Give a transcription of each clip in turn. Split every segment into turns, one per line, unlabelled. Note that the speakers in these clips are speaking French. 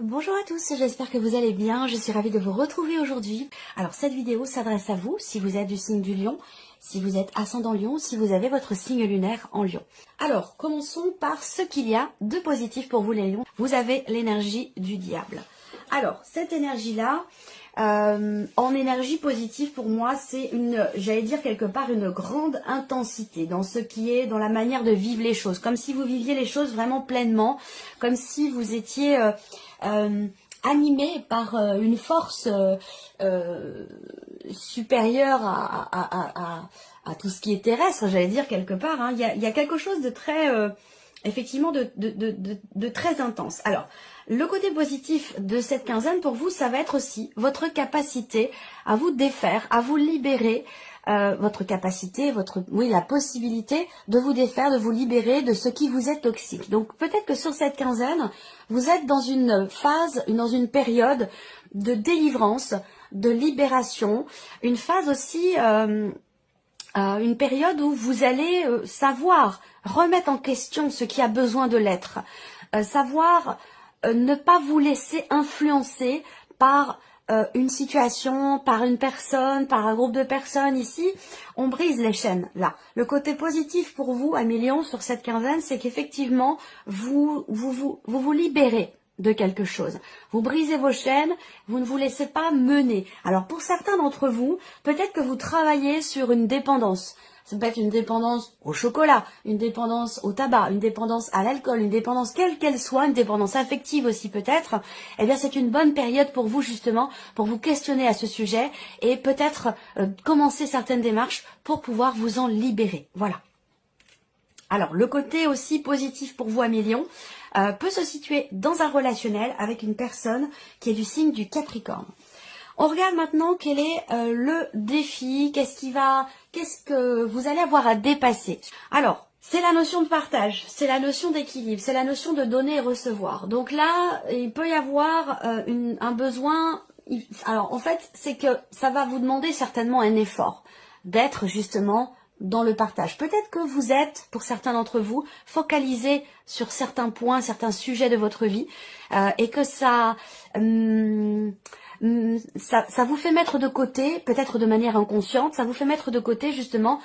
Bonjour à tous, j'espère que vous allez bien, je suis ravie de vous retrouver aujourd'hui. Alors cette vidéo s'adresse à vous, si vous êtes du signe du Lion, si vous êtes ascendant Lion, si vous avez votre signe lunaire en Lion. Alors, commençons par ce qu'il y a de positif pour vous les Lions. Vous avez l'énergie du diable. Alors, cette énergie-là, en énergie positive pour moi, c'est j'allais dire quelque part une grande intensité dans ce qui est, dans la manière de vivre les choses, comme si vous viviez les choses vraiment pleinement, comme si vous étiez animé par une force supérieure à tout ce qui est terrestre, j'allais dire quelque part. Hein. Il y a quelque chose de très, effectivement, de très intense. Alors, le côté positif de cette quinzaine pour vous, ça va être aussi votre capacité à vous défaire, à vous libérer, votre capacité, la possibilité de vous défaire, de vous libérer de ce qui vous est toxique. Donc peut-être que sur cette quinzaine, vous êtes dans une phase, dans une période de délivrance, de libération, une phase aussi, une période où vous allez savoir remettre en question ce qui a besoin de l'être, savoir ne pas vous laisser influencer par une situation, par une personne, par un groupe de personnes. Ici, on brise les chaînes, là. Le côté positif pour vous, amis Lions, sur cette quinzaine, c'est qu'effectivement, vous vous libérez de quelque chose. Vous brisez vos chaînes, vous ne vous laissez pas mener. Alors, pour certains d'entre vous, peut-être que vous travaillez sur une dépendance. Ça peut être une dépendance au chocolat, une dépendance au tabac, une dépendance à l'alcool, une dépendance quelle qu'elle soit, une dépendance affective aussi peut-être. Eh bien, c'est une bonne période pour vous justement, pour vous questionner à ce sujet et peut-être commencer certaines démarches pour pouvoir vous en libérer. Voilà. Alors, le côté aussi positif pour vous, amis Lions, peut se situer dans un relationnel avec une personne qui est du signe du Capricorne. On regarde maintenant quel est le défi, qu'est-ce que vous allez avoir à dépasser. Alors, c'est la notion de partage, c'est la notion d'équilibre, c'est la notion de donner et recevoir. Donc là, il peut y avoir un besoin. Alors en fait, c'est que ça va vous demander certainement un effort d'être justement dans le partage. Peut-être que vous êtes, pour certains d'entre vous, focalisés sur certains points, certains sujets de votre vie, et que ça vous fait mettre de côté, peut-être de manière inconsciente, ça vous fait mettre de côté justement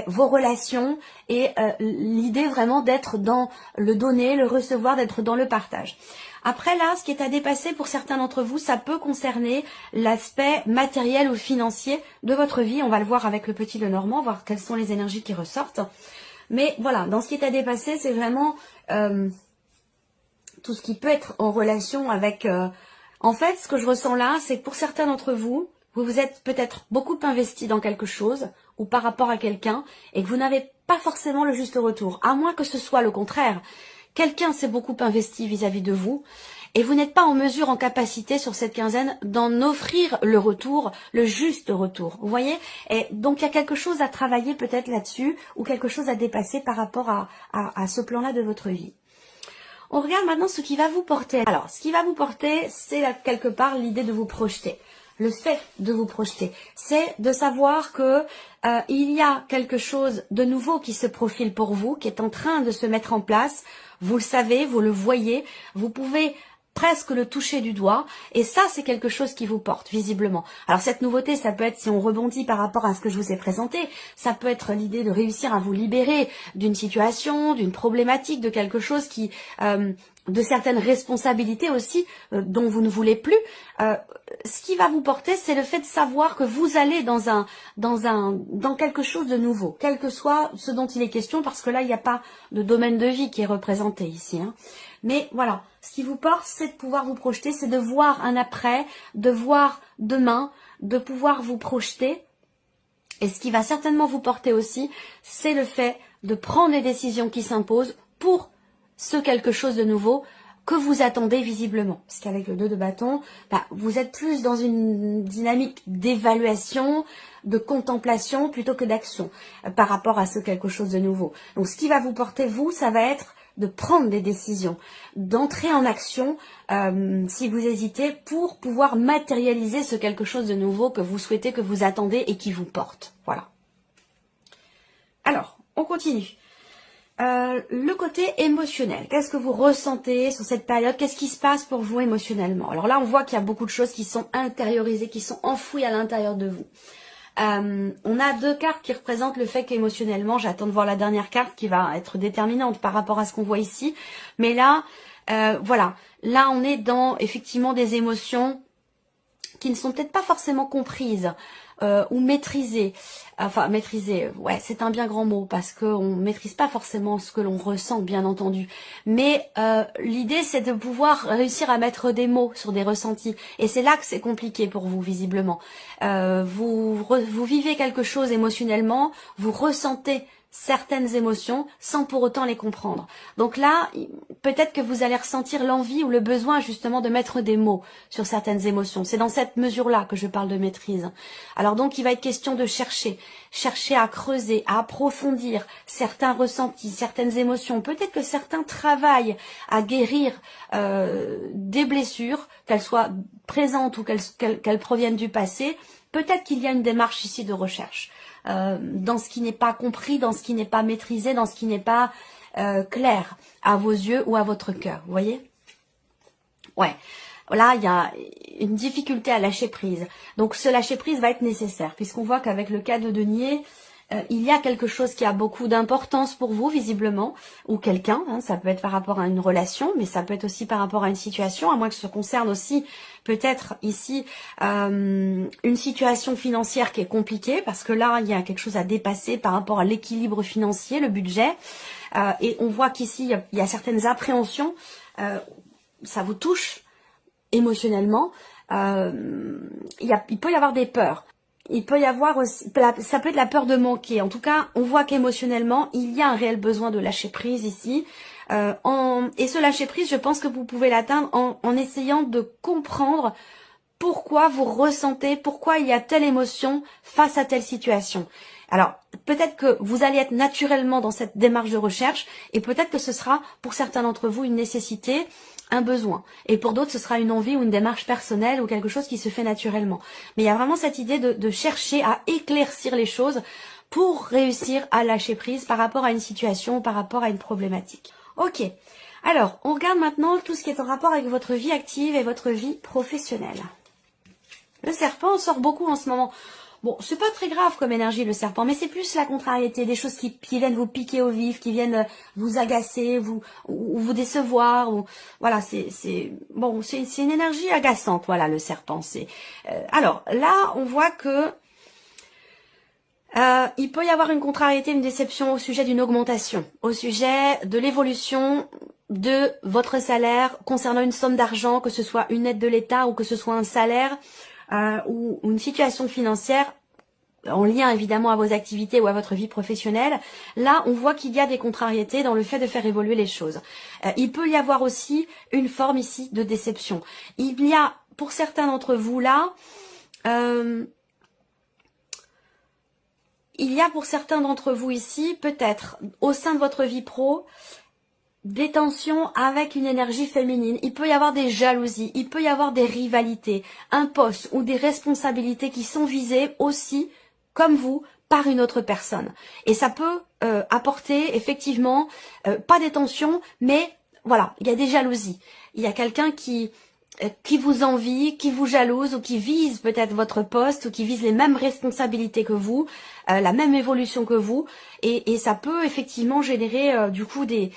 vos relations et l'idée vraiment d'être dans le donner, le recevoir, d'être dans le partage. Après là, ce qui est à dépasser pour certains d'entre vous, ça peut concerner l'aspect matériel ou financier de votre vie. On va le voir avec le petit Lenormand, voir quelles sont les énergies qui ressortent. Mais voilà, dans ce qui est à dépasser, c'est vraiment tout ce qui peut être en relation avec... En fait, ce que je ressens là, c'est que pour certains d'entre vous, vous vous êtes peut-être beaucoup investi dans quelque chose ou par rapport à quelqu'un et que vous n'avez pas forcément le juste retour, à moins que ce soit le contraire. Quelqu'un s'est beaucoup investi vis-à-vis de vous et vous n'êtes pas en mesure, en capacité sur cette quinzaine d'en offrir le retour, le juste retour. Vous voyez? Et donc il y a quelque chose à travailler peut-être là-dessus ou quelque chose à dépasser par rapport à ce plan-là de votre vie. On regarde maintenant ce qui va vous porter. Alors, ce qui va vous porter, c'est quelque part l'idée de vous projeter. Le fait de vous projeter, c'est de savoir que il y a quelque chose de nouveau qui se profile pour vous, qui est en train de se mettre en place. Vous le savez, vous le voyez, vous pouvez presque le toucher du doigt, et ça c'est quelque chose qui vous porte visiblement. Alors cette nouveauté, ça peut être, si on rebondit par rapport à ce que je vous ai présenté, ça peut être l'idée de réussir à vous libérer d'une situation, d'une problématique, de quelque chose qui, de certaines responsabilités aussi dont vous ne voulez plus. Ce qui va vous porter, c'est le fait de savoir que vous allez dans quelque chose de nouveau, quel que soit ce dont il est question, parce que là il n'y a pas de domaine de vie qui est représenté ici, hein. Mais voilà, ce qui vous porte, c'est de pouvoir vous projeter, c'est de voir un après, de voir demain, de pouvoir vous projeter. Et ce qui va certainement vous porter aussi, c'est le fait de prendre les décisions qui s'imposent pour ce quelque chose de nouveau que vous attendez visiblement. Parce qu'avec le 2 de bâton, vous êtes plus dans une dynamique d'évaluation, de contemplation plutôt que d'action par rapport à ce quelque chose de nouveau. Donc ce qui va vous porter, vous, ça va être de prendre des décisions, d'entrer en action si vous hésitez pour pouvoir matérialiser ce quelque chose de nouveau que vous souhaitez, que vous attendez et qui vous porte. Voilà. Alors, on continue. Le côté émotionnel, qu'est-ce que vous ressentez sur cette période? Qu'est-ce qui se passe pour vous émotionnellement? Alors là, on voit qu'il y a beaucoup de choses qui sont intériorisées, qui sont enfouies à l'intérieur de vous. On a deux cartes qui représentent le fait qu'émotionnellement, j'attends de voir la dernière carte qui va être déterminante par rapport à ce qu'on voit ici. Mais là, voilà, là on est dans effectivement des émotions qui ne sont peut-être pas forcément comprises ou maîtrisées. Enfin, maîtriser, ouais, c'est un bien grand mot parce qu'on ne maîtrise pas forcément ce que l'on ressent, bien entendu. Mais l'idée, c'est de pouvoir réussir à mettre des mots sur des ressentis. Et c'est là que c'est compliqué pour vous, visiblement. Vous vivez quelque chose émotionnellement, vous ressentez certaines émotions sans pour autant les comprendre. Donc là, peut-être que vous allez ressentir l'envie ou le besoin justement de mettre des mots sur certaines émotions. C'est dans cette mesure-là que je parle de maîtrise. Alors donc, il va être question de chercher à creuser, à approfondir certains ressentis, certaines émotions. Peut-être que certains travaillent à guérir des blessures, qu'elles soient présentes ou qu'elles proviennent du passé. Peut-être qu'il y a une démarche ici de recherche. Dans ce qui n'est pas compris, dans ce qui n'est pas maîtrisé, dans ce qui n'est pas clair à vos yeux ou à votre cœur, vous voyez? Ouais, là il y a une difficulté à lâcher prise. Donc ce lâcher prise va être nécessaire, puisqu'on voit qu'avec le cas de denier, il y a quelque chose qui a beaucoup d'importance pour vous, visiblement, ou quelqu'un, hein, ça peut être par rapport à une relation, mais ça peut être aussi par rapport à une situation, à moins que ce concerne aussi peut-être ici une situation financière qui est compliquée, parce que là, il y a quelque chose à dépasser par rapport à l'équilibre financier, le budget, et on voit qu'ici, il y a certaines appréhensions, ça vous touche émotionnellement, il peut y avoir des peurs. Il peut y avoir aussi, ça peut être la peur de manquer. En tout cas, on voit qu'émotionnellement, il y a un réel besoin de lâcher prise ici. Et ce lâcher prise, je pense que vous pouvez l'atteindre en essayant de comprendre pourquoi vous ressentez, pourquoi il y a telle émotion face à telle situation. Alors, peut-être que vous allez être naturellement dans cette démarche de recherche et peut-être que ce sera, pour certains d'entre vous, une nécessité, un besoin. Et pour d'autres, ce sera une envie ou une démarche personnelle ou quelque chose qui se fait naturellement. Mais il y a vraiment cette idée de chercher à éclaircir les choses pour réussir à lâcher prise par rapport à une situation, par rapport à une problématique. Ok. Alors, on regarde maintenant tout ce qui est en rapport avec votre vie active et votre vie professionnelle. Le serpent sort beaucoup en ce moment. Bon, c'est pas très grave comme énergie le serpent, mais c'est plus la contrariété, des choses qui viennent vous piquer au vif, qui viennent vous agacer, vous décevoir. Voilà, c'est une énergie agaçante. Voilà, le serpent. Alors là, on voit que il peut y avoir une contrariété, une déception au sujet d'une augmentation, au sujet de l'évolution de votre salaire concernant une somme d'argent, que ce soit une aide de l'État ou que ce soit un salaire. Ou une situation financière en lien évidemment à vos activités ou à votre vie professionnelle, là on voit qu'il y a des contrariétés dans le fait de faire évoluer les choses. Il peut y avoir aussi une forme ici de déception. Il y a pour certains d'entre vous là, il y a pour certains d'entre vous ici, peut-être au sein de votre vie pro, des tensions avec une énergie féminine, il peut y avoir des jalousies, il peut y avoir des rivalités, un poste ou des responsabilités qui sont visées aussi, comme vous, par une autre personne. Et ça peut apporter effectivement, pas des tensions, mais voilà, il y a des jalousies. Il y a quelqu'un qui vous envie, qui vous jalouse ou qui vise peut-être votre poste ou qui vise les mêmes responsabilités que vous, la même évolution que vous et ça peut effectivement générer du coup des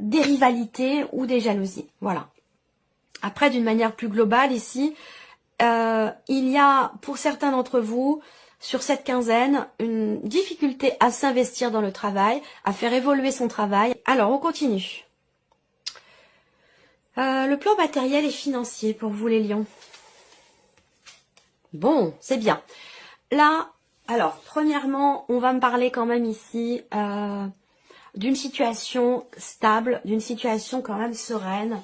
rivalités ou des jalousies. Voilà. Après, d'une manière plus globale ici, il y a pour certains d'entre vous sur cette quinzaine une difficulté à s'investir dans le travail, à faire évoluer son travail. Alors, on continue. Le plan matériel et financier pour vous les lions. Bon, c'est bien. Là, alors, premièrement, on va me parler quand même ici d'une situation stable, d'une situation quand même sereine.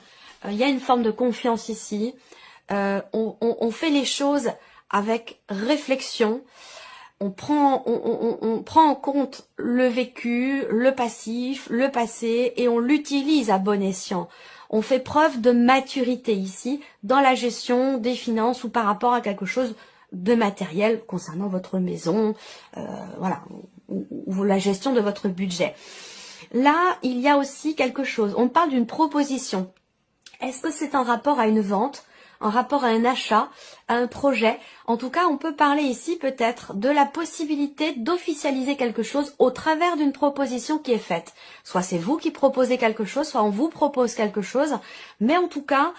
Il y a une forme de confiance ici. On fait les choses avec réflexion. On prend en compte le vécu, le passif, le passé et on l'utilise à bon escient. On fait preuve de maturité ici dans la gestion des finances ou par rapport à quelque chose de matériel concernant votre maison. Voilà, ou la gestion de votre budget. Là, il y a aussi quelque chose. On parle d'une proposition. Est-ce que c'est un rapport à une vente, un rapport à un achat, à un projet? En tout cas, on peut parler ici peut-être de la possibilité d'officialiser quelque chose au travers d'une proposition qui est faite. Soit c'est vous qui proposez quelque chose, soit on vous propose quelque chose. Mais en tout cas,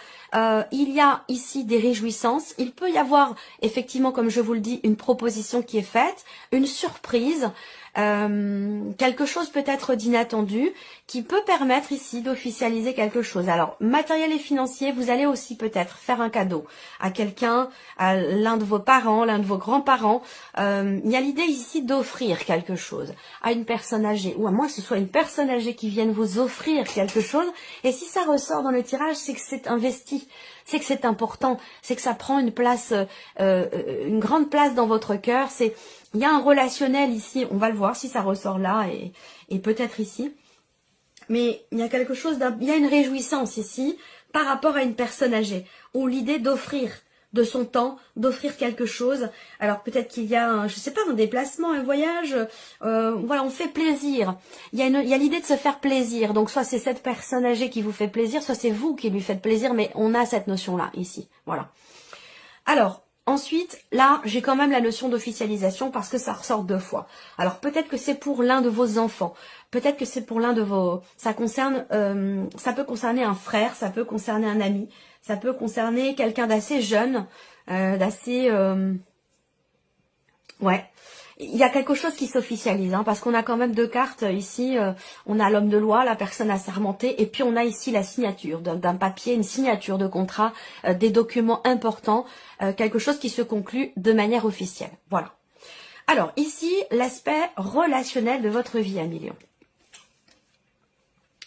il y a ici des réjouissances. Il peut y avoir effectivement, comme je vous le dis, une proposition qui est faite, une surprise, quelque chose peut-être d'inattendu qui peut permettre ici d'officialiser quelque chose. Alors, matériel et financier, vous allez aussi peut-être faire un cadeau à quelqu'un, à l'un de vos parents, l'un de vos grands-parents. Il y a l'idée ici d'offrir quelque chose à une personne âgée, ou à moins que ce soit une personne âgée qui vienne vous offrir quelque chose. Et si ça ressort dans le tirage, c'est que c'est investi, c'est que c'est important, c'est que ça prend une place, une grande place dans votre cœur. Il y a un relationnel ici, on va le voir si ça ressort là et peut-être ici. Mais il y a quelque chose, il y a une réjouissance ici par rapport à une personne âgée, ou l'idée d'offrir de son temps, d'offrir quelque chose. Alors peut-être qu'il y a, je sais pas, un déplacement, un voyage, voilà, on fait plaisir. Il y a l'idée de se faire plaisir. Donc soit c'est cette personne âgée qui vous fait plaisir, soit c'est vous qui lui faites plaisir, mais on a cette notion-là ici. Voilà. Alors, ensuite, là, j'ai quand même la notion d'officialisation parce que ça ressort 2 fois. Alors, peut-être que c'est pour l'un de vos enfants. Peut-être que c'est pour l'un de vos... Ça peut concerner un frère, ça peut concerner un ami, ça peut concerner quelqu'un d'assez jeune, ouais. Il y a quelque chose qui s'officialise, hein, parce qu'on a quand même 2 cartes ici. On a l'homme de loi, la personne assermentée, et puis on a ici la signature d'un papier, une signature de contrat, des documents importants, quelque chose qui se conclut de manière officielle. Voilà. Alors ici, l'aspect relationnel de votre vie, Amélie.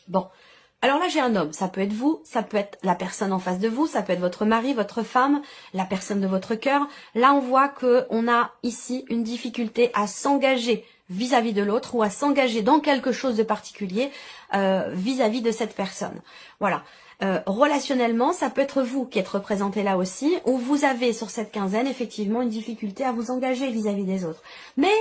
Bon. Alors là, j'ai un homme, ça peut être vous, ça peut être la personne en face de vous, ça peut être votre mari, votre femme, la personne de votre cœur. Là, on voit qu'on a ici une difficulté à s'engager vis-à-vis de l'autre ou à s'engager dans quelque chose de particulier vis-à-vis de cette personne. Voilà. Relationnellement, ça peut être vous qui êtes représenté là aussi, où vous avez sur cette quinzaine effectivement une difficulté à vous engager vis-à-vis des autres. Mais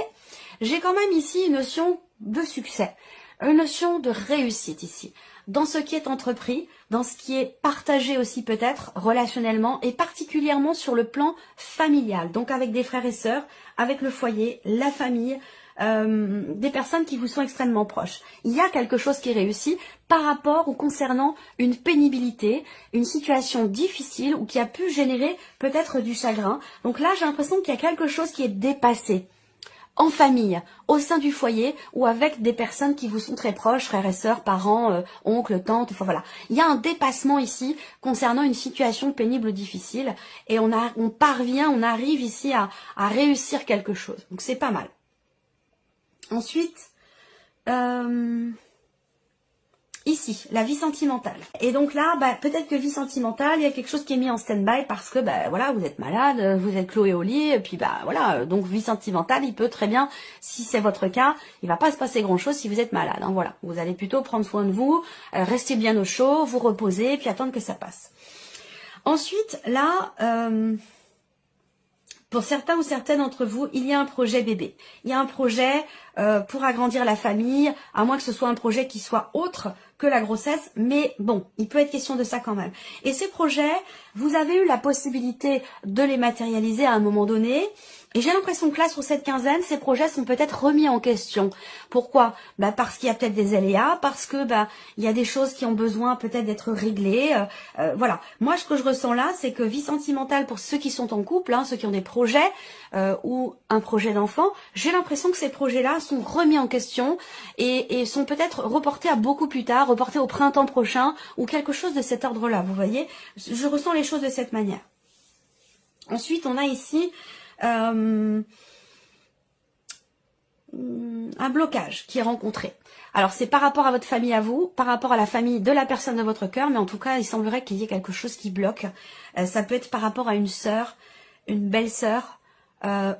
j'ai quand même ici une notion de succès, une notion de réussite ici. Dans ce qui est entrepris, dans ce qui est partagé aussi peut-être relationnellement et particulièrement sur le plan familial, donc avec des frères et sœurs, avec le foyer, la famille, des personnes qui vous sont extrêmement proches. Il y a quelque chose qui réussit par rapport ou concernant une pénibilité, une situation difficile ou qui a pu générer peut-être du chagrin. Donc là, j'ai l'impression qu'il y a quelque chose qui est dépassé. En famille, au sein du foyer ou avec des personnes qui vous sont très proches, frères et sœurs, parents, oncles, tantes, enfin voilà. Il y a un dépassement ici concernant une situation pénible ou difficile et on arrive ici à réussir quelque chose. Donc c'est pas mal. Ensuite, ici, la vie sentimentale. Et donc là, peut-être que vie sentimentale, il y a quelque chose qui est mis en stand-by parce que, voilà, vous êtes malade, vous êtes cloué au lit, et puis, voilà, donc vie sentimentale, il peut très bien, si c'est votre cas, il va pas se passer grand-chose si vous êtes malade, hein, voilà. Vous allez plutôt prendre soin de vous, rester bien au chaud, vous reposer, puis attendre que ça passe. Ensuite, là... pour certains ou certaines d'entre vous, il y a un projet bébé. Il y a un projet pour agrandir la famille, à moins que ce soit un projet qui soit autre que la grossesse. Mais bon, il peut être question de ça quand même. Et ces projets, vous avez eu la possibilité de les matérialiser à un moment donné. Et j'ai l'impression que là, sur cette quinzaine, ces projets sont peut-être remis en question. Pourquoi? Parce qu'il y a peut-être des aléas, parce que il y a des choses qui ont besoin peut-être d'être réglées. Voilà. Moi, ce que je ressens là, c'est que vie sentimentale pour ceux qui sont en couple, hein, ceux qui ont des projets ou un projet d'enfant, j'ai l'impression que ces projets-là sont remis en question et sont peut-être reportés à beaucoup plus tard, reportés au printemps prochain ou quelque chose de cet ordre-là. Vous voyez, je ressens les choses de cette manière. Ensuite, on a ici un blocage qui est rencontré. Alors c'est par rapport à votre famille à vous, par rapport à la famille de la personne de votre cœur, mais en tout cas il semblerait qu'il y ait quelque chose qui bloque. Ça peut être par rapport à une sœur, une belle-sœur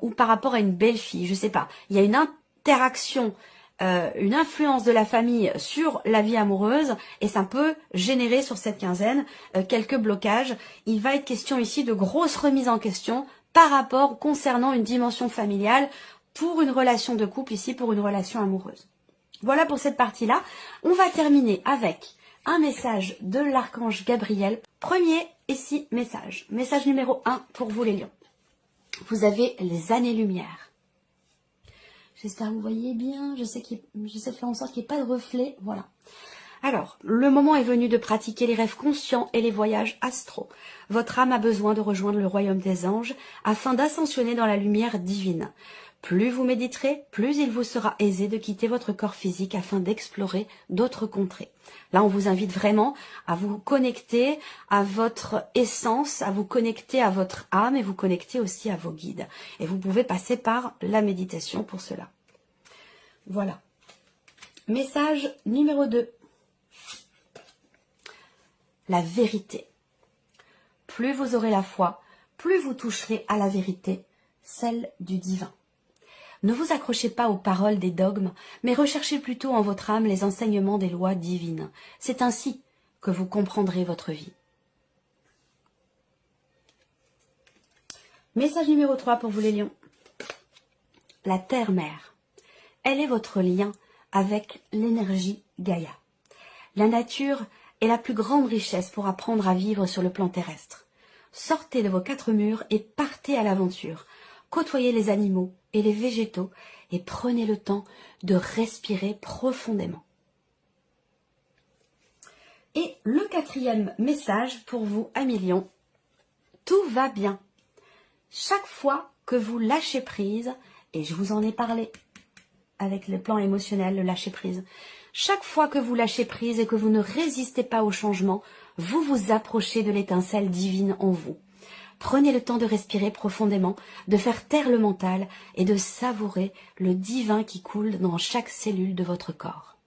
ou par rapport à une belle-fille, je sais pas. Il y a une interaction, une influence de la famille sur la vie amoureuse et ça peut générer sur cette quinzaine quelques blocages. Il va être question ici de grosses remises en question par rapport concernant une dimension familiale pour une relation de couple, ici pour une relation amoureuse. Voilà pour cette partie-là. On va terminer avec un message de l'archange Gabriel. Premier ici message. Message numéro 1 pour vous les lions. Vous avez les années-lumière. J'espère que vous voyez bien. J'essaie de faire en sorte qu'il n'y ait pas de reflet. Voilà. Alors, le moment est venu de pratiquer les rêves conscients et les voyages astraux. Votre âme a besoin de rejoindre le royaume des anges afin d'ascensionner dans la lumière divine. Plus vous méditerez, plus il vous sera aisé de quitter votre corps physique afin d'explorer d'autres contrées. Là, on vous invite vraiment à vous connecter à votre essence, à vous connecter à votre âme et vous connecter aussi à vos guides. Et vous pouvez passer par la méditation pour cela. Voilà. Message numéro 2. La vérité. Plus vous aurez la foi, plus vous toucherez à la vérité, celle du divin. Ne vous accrochez pas aux paroles des dogmes, mais recherchez plutôt en votre âme les enseignements des lois divines. C'est ainsi que vous comprendrez votre vie. Message numéro 3 pour vous les lions. La terre-mère. Elle est votre lien avec l'énergie Gaïa. La nature est la plus grande richesse pour apprendre à vivre sur le plan terrestre. Sortez de vos 4 murs et partez à l'aventure. Côtoyez les animaux et les végétaux et prenez le temps de respirer profondément. Et le 4e message pour vous, amis lions, tout va bien. Chaque fois que vous lâchez prise, et je vous en ai parlé avec le plan émotionnel, le lâcher prise, chaque fois que vous lâchez prise et que vous ne résistez pas au changement, vous vous approchez de l'étincelle divine en vous. Prenez le temps de respirer profondément, de faire taire le mental et de savourer le divin qui coule dans chaque cellule de votre corps.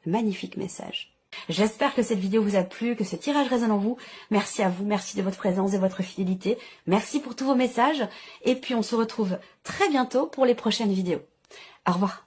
Magnifique message. J'espère que cette vidéo vous a plu, que ce tirage résonne en vous. Merci à vous, merci de votre présence et votre fidélité. Merci pour tous vos messages. Et puis on se retrouve très bientôt pour les prochaines vidéos. Au revoir.